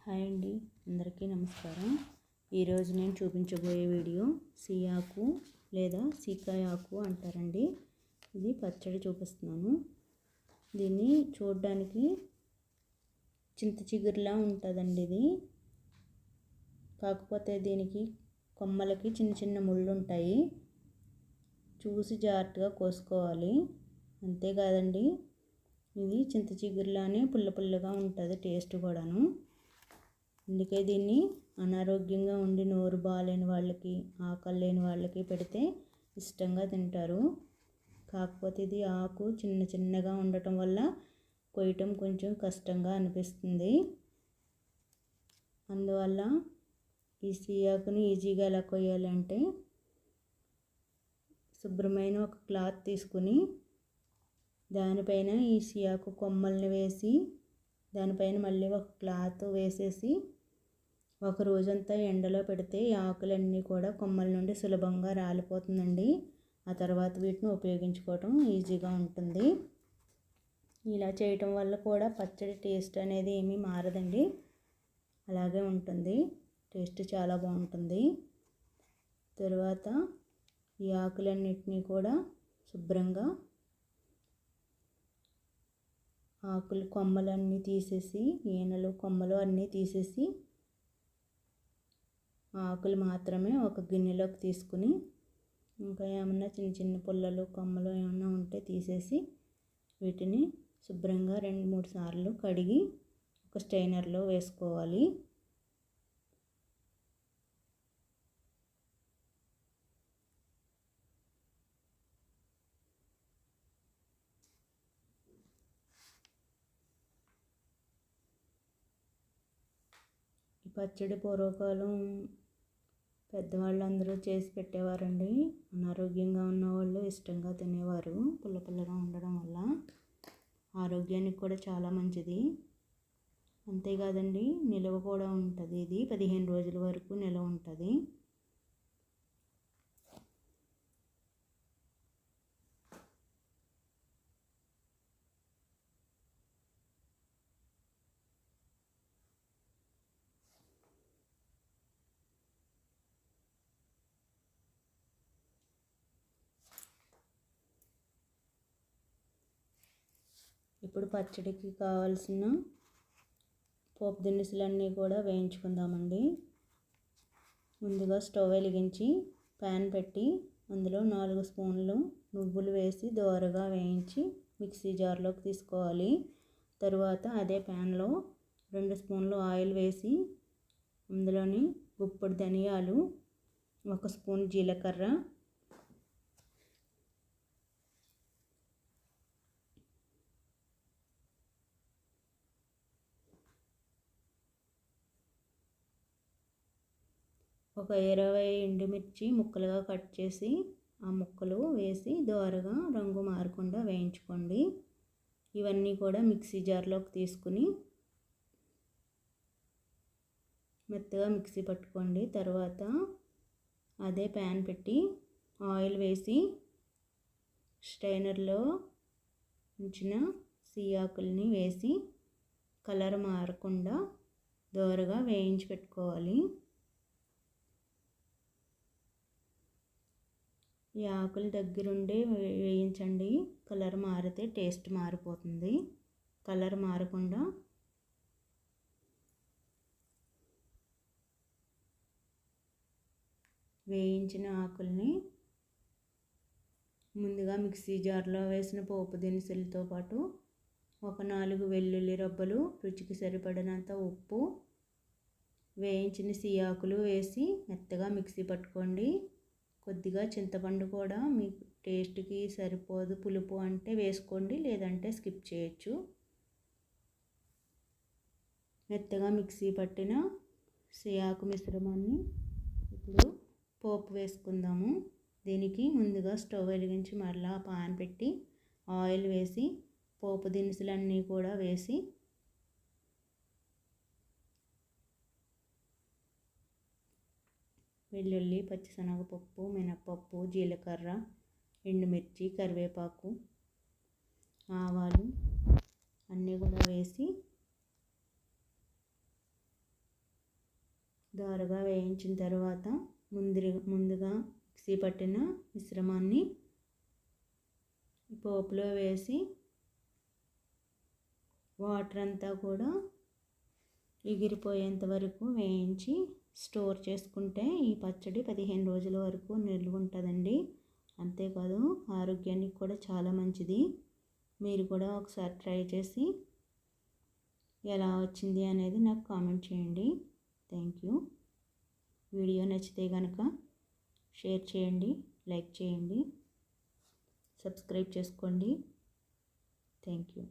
Hi అండి, అందరికీ నమస్కారం. ఈరోజు నేను చూపించబోయే వీడియో సియాకు లేదా సీకాయ ఆకు అంటారండి. ఇది పచ్చడి చూపిస్తున్నాను. దీన్ని చూడడానికి చింత చిగురులా ఉంటుందండి. ఇది కాకపోతే దీనికి కొమ్మలకి చిన్న చిన్న ముళ్ళు ఉంటాయి. చూసి జాగ్రత్తగా కోసుకోవాలి. అంతేకాదండి, ఇది చింత చిగురులానే పుల్ల పుల్లగా ఉంటుంది, టేస్ట్ కూడాను. అందుకే దీన్ని అనారోగ్యంగా ఉండి నోరు బాగాలేని వాళ్ళకి, ఆకలి లేని వాళ్ళకి పెడితే ఇష్టంగా తింటారు. కాకపోతే ఇది ఆకు చిన్న చిన్నగా ఉండటం వల్ల కొయ్యటం కొంచెం కష్టంగా అనిపిస్తుంది. అందువల్ల ఈ సియాకుని ఈజీగా ఎలా కొయ్యాలంటే, శుభ్రమైన ఒక క్లాత్ తీసుకుని దానిపైన ఈ సియాకు కొమ్మల్ని వేసి దానిపైన మళ్ళీ ఒక క్లాత్ వేసేసి ఒక రోజంతా ఎండలో పెడితే ఈ ఆకులన్నీ కూడా కొమ్మల నుండి సులభంగా రాలిపోతుందండి. ఆ తర్వాత వీటిని ఉపయోగించుకోవటం ఈజీగా ఉంటుంది. ఇలా చేయటం వల్ల కూడా పచ్చడి టేస్ట్ అనేది ఏమీ మారదండి, అలాగే ఉంటుంది. టేస్ట్ చాలా బాగుంటుంది. తర్వాత ఈ ఆకులన్నిటినీ కూడా శుభ్రంగా ఆకులు కొమ్మలన్నీ తీసేసి, ఈనెలు కొమ్మలు అన్నీ తీసేసి ఆకులు మాత్రమే ఒక గిన్నెలోకి తీసుకుని, ఇంకా ఏమన్నా చిన్న చిన్న పుల్లలు కొమ్మలు ఏమన్నా ఉంటే తీసేసి వీటిని శుభ్రంగా 2-3 సార్లు కడిగి ఒక స్ట్రైనర్లో వేసుకోవాలి. ఈ పచ్చడి పూర్వకాలం పెద్దవాళ్ళందరూ చేసి పెట్టేవారండి. అనారోగ్యంగా ఉన్నవాళ్ళు ఇష్టంగా తినేవారు. పుల్ల పుల్లగా ఉండడం వల్ల ఆరోగ్యానికి కూడా చాలా మంచిది. అంతేకాదండి, నిల్వ కూడా ఉంటుంది. ఇది 15 రోజుల వరకు నిల్వ ఉంటుంది. ఇప్పుడు పచ్చడికి కావాల్సిన పోపు దినుసులన్నీ కూడా వేయించుకుందామండి. ముందుగా స్టవ్ వెలిగించి ప్యాన్ పెట్టి అందులో 4 స్పూన్లు నువ్వులు వేసి దోరగా వేయించి మిక్సీ జార్లోకి తీసుకోవాలి. తరువాత అదే ప్యాన్లో 2 స్పూన్లు ఆయిల్ వేసి అందులోని గుప్పెడు ధనియాలు, 1 స్పూన్ జీలకర్ర, ఒక 20 ఎండుమిర్చి ముక్కలుగా కట్ చేసి ఆ ముక్కలు వేసి దోరగా రంగు మారకుండా వేయించుకోండి. ఇవన్నీ కూడా మిక్సీ జార్లోకి తీసుకుని మెత్తగా మిక్సీ పట్టుకోండి. తర్వాత అదే ప్యాన్ పెట్టి ఆయిల్ వేసి స్ట్రైనర్లో ఉంచిన సియాకుల్ని వేసి కలర్ మారకుండా దోరగా వేయించి పెట్టుకోవాలి. ఈ ఆకులు దగ్గరుండి వేయించండి. కలర్ మారితే టేస్ట్ మారిపోతుంది. కలర్ మారకుండా వేయించిన ఆకుల్ని ముందుగా మిక్సీ జార్లో వేసిన పోపు దినుసులతో పాటు ఒక 4 వెల్లుల్లి రబ్బలు, రుచికి సరిపడినంత ఉప్పు, వేయించిన సియాకులు వేసి మెత్తగా మిక్సీ పట్టుకోండి. కొద్దిగా చింతపండు కూడా మీకు టేస్ట్కి సరిపోదు, పులుపు అంటే వేసుకోండి, లేదంటే స్కిప్ చేయొచ్చు. మెత్తగా మిక్సీ పట్టిన సియాకు మిశ్రమాన్ని ఇప్పుడు పోపు వేసుకుందాము. దీనికి ముందుగా స్టవ్ వెలిగించి మరలా పాన్ పెట్టి ఆయిల్ వేసి పోపు దినుసులన్నీ కూడా వేసి వెల్లుల్లి, పచ్చిశనగపప్పు, మినపప్పు, జీలకర్ర, ఎండుమిర్చి, కరివేపాకు, ఆవాలు అన్నీ కూడా వేసి దోరగా వేయించిన తర్వాత ముందుగా మిక్సీ పట్టిన మిశ్రమాన్ని పోపులో వేసి వాటర్ అంతా కూడా ఎగిరిపోయేంత వరకు వేయించి స్టోర్ చేసుకుంటే ఈ పచ్చడి 15 రోజుల వరకు నిల్వ ఉంటుందండి. అంతేకాదు ఆరోగ్యానికి కూడా చాలా మంచిది. మీరు కూడా ఒకసారి ట్రై చేసి ఎలా వచ్చింది అనేది నాకు కామెంట్ చేయండి. Thank you. వీడియో నచ్చితే కనుక షేర్ చేయండి, లైక్ చేయండి, సబ్స్క్రైబ్ చేసుకోండి. Thank you.